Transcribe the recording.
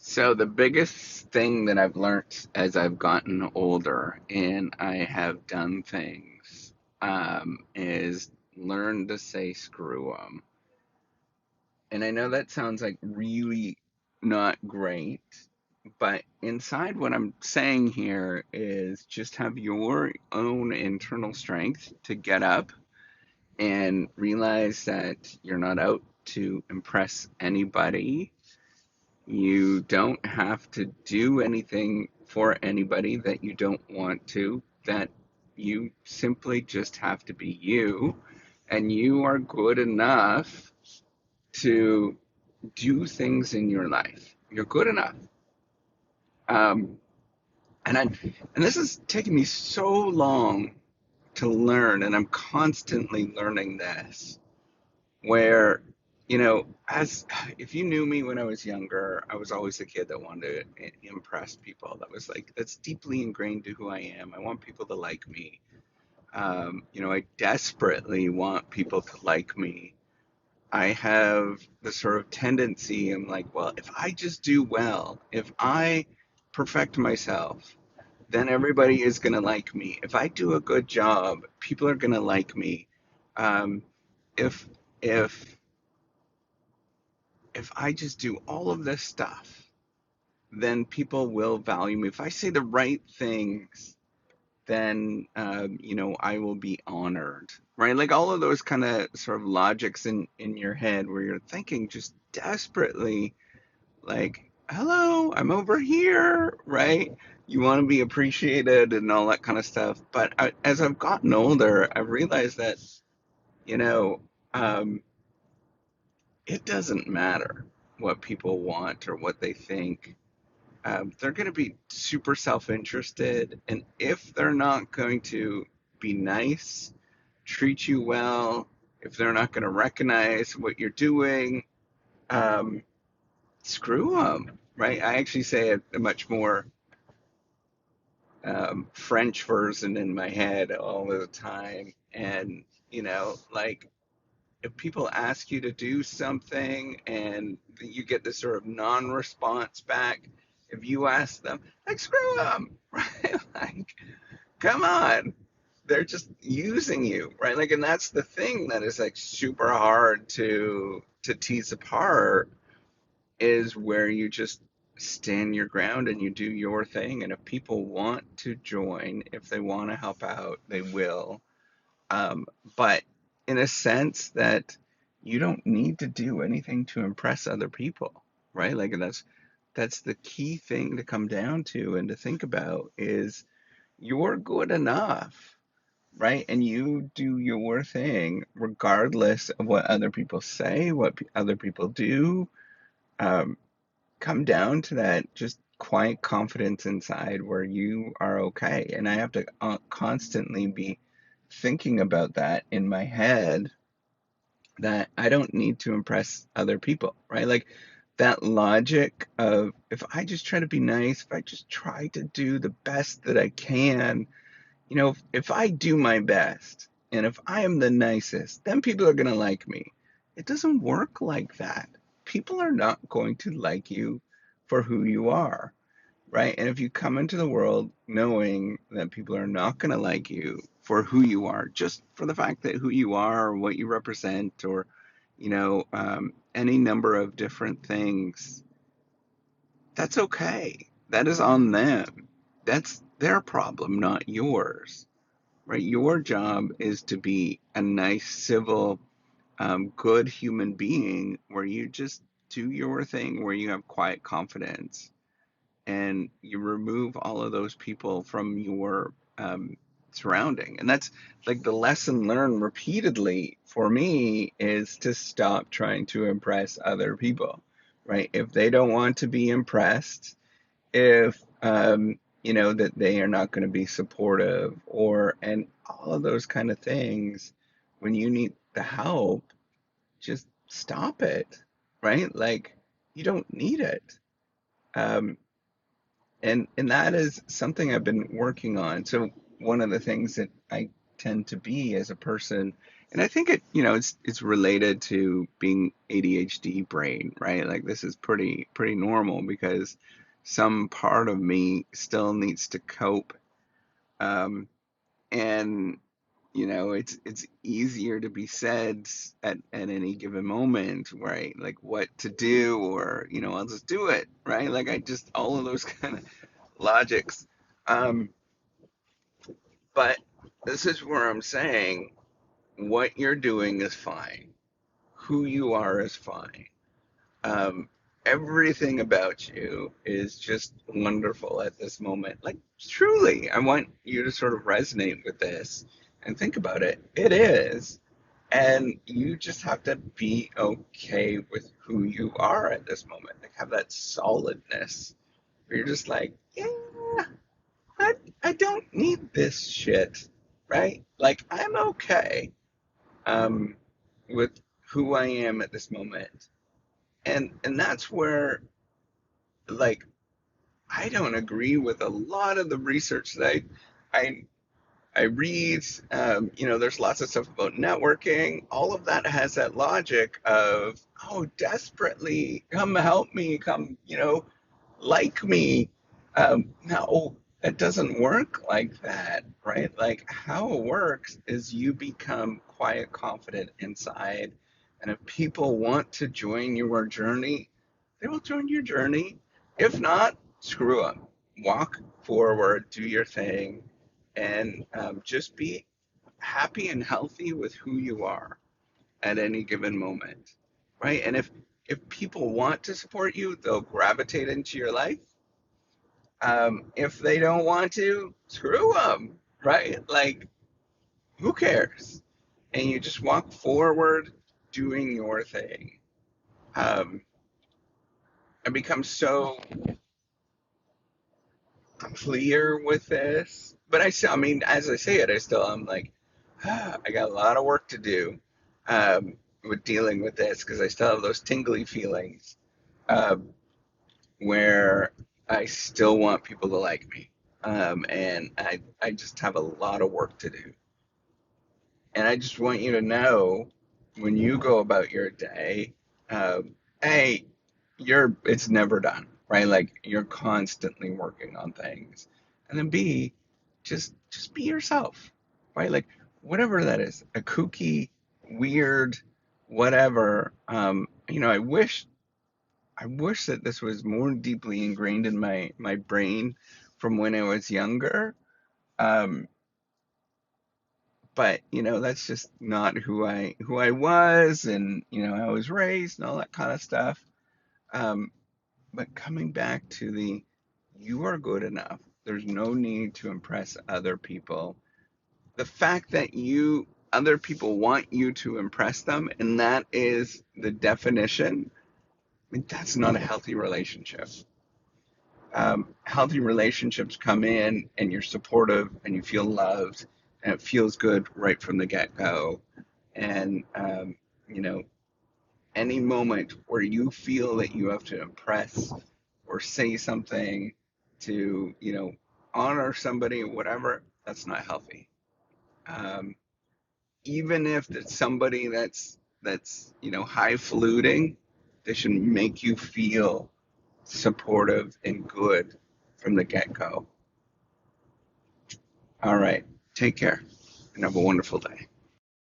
So the biggest thing that I've learned as I've gotten older and I have done things is learn to say screw 'em. And I know that sounds like really not great, but inside what I'm saying here is just have your own internal strength to get up and realize that you're not out to impress anybody. You don't have to do anything for anybody that you don't want to, that you simply just have to be you, and you are good enough to do things in your life. You're good enough. Um, and I, and this has taken me so long to learn, and I'm constantly learning this. Where, as if you knew me when I was younger, I was always the kid that wanted to impress people. That's deeply ingrained to who I am. I want people to like me. I desperately want people to like me. I have the sort of tendency, I'm like, well, if I just do well, if I perfect myself, then everybody is going to like me. If I do a good job, people are going to like me. Um, if if if I just do all of this stuff, then people will value me. If I say the right things, then I will be honored, right? Like all of those kind of sort of logics in your head where you're thinking just desperately, like, "Hello, I'm over here," right? You want to be appreciated and all that kind of stuff. But as I've gotten older, I've realized that you know. Um, it doesn't matter what people want or what they think. They're going to be super self-interested, and if they're not going to be nice, treat you well, if they're not going to recognize what you're doing, um, screw them, right? I actually say a much more French version in my head all the time, and like if people ask you to do something and you get this sort of non-response back, if you ask them, like, screw them, right? Like, come on. They're just using you, right? Like, and that's the thing that is like super hard to tease apart is where you just stand your ground and you do your thing. And if people want to join, if they want to help out, they will. Um, but in a sense that you don't need to do anything to impress other people, right? Like that's the key thing to come down to and to think about is you're good enough, right? And you do your thing regardless of what other people say, what other people do. Um, Come down to that just quiet confidence inside where you are okay. And I have to constantly be thinking about that in my head that I don't need to impress other people, right? Like that logic of if I just try to be nice, if I just try to do the best that I can, if I do my best and if I am the nicest, then people are going to like me. It doesn't work like that. People are not going to like you for who you are, right? And if you come into the world knowing that people are not going to like you for who you are, just for the fact that who you are, or what you represent, or any number of different things, that's okay. That is on them. That's their problem, not yours, right? Your job is to be a nice, civil, good human being where you just do your thing, where you have quiet confidence and you remove all of those people from your surrounding. And that's like the lesson learned repeatedly for me is to stop trying to impress other people, right? If they don't want to be impressed, if that they are not going to be supportive and all of those kind of things, when you need the help, just stop it, right? Like you don't need it. Um, and that is something I've been working on. So one of the things that I tend to be as a person And I think it's related to being ADHD brain, right? Like this is pretty normal because some part of me still needs to cope. Um, and it's easier to be said at any given moment, right? Like what to do, or I'll just do it, right? Like I just all of those kind of logics. Um, but this is where I'm saying what you're doing is fine. Who you are is fine. Um, Everything about you is just wonderful at this moment. Like, truly, I want you to sort of resonate with this and think about it. It is. And you just have to be okay with who you are at this moment. Like, have that solidness where you're just like, yeah, I, I don't need this shit, right? Like, I'm okay um, with who I am at this moment. And that's where, like, I don't agree with a lot of the research that I I read. There's lots of stuff about networking. All of that has that logic of, oh, desperately, come help me, come, like me. No, it doesn't work like that, right? Like how it works is you become quiet, confident inside. And if people want to join your journey, they will join your journey. If not, screw them. Walk forward, do your thing, and just be happy and healthy with who you are at any given moment, right? And if people want to support you, they'll gravitate into your life. If they don't want to, screw them, right? Like, who cares? And you just walk forward doing your thing. Um, I become so clear with this, but I mean, as I say it, I still, I'm like, I got a lot of work to do with dealing with this because I still have those tingly feelings um, where I still want people to like me. And I just have a lot of work to do. And I just want you to know when you go about your day, A, it's never done, right? Like you're constantly working on things. And then B, just be yourself, right? Like whatever that is, a kooky, weird, whatever. I wish that this was more deeply ingrained in my brain from when I was younger. Um, but that's just not who I was, and I was raised and all that kind of stuff. um but coming back to you are good enough, there's no need to impress other people. The fact that you other people want you to impress them, and that is the definition, I mean, that's not a healthy relationship. Healthy relationships come in and you're supportive and you feel loved and it feels good right from the get-go. And you know any moment where you feel that you have to impress or say something to honor somebody or whatever, that's not healthy. um, Even if it's somebody that's highfalutin, they should make you feel supportive and good from the get-go. All right, take care and have a wonderful day.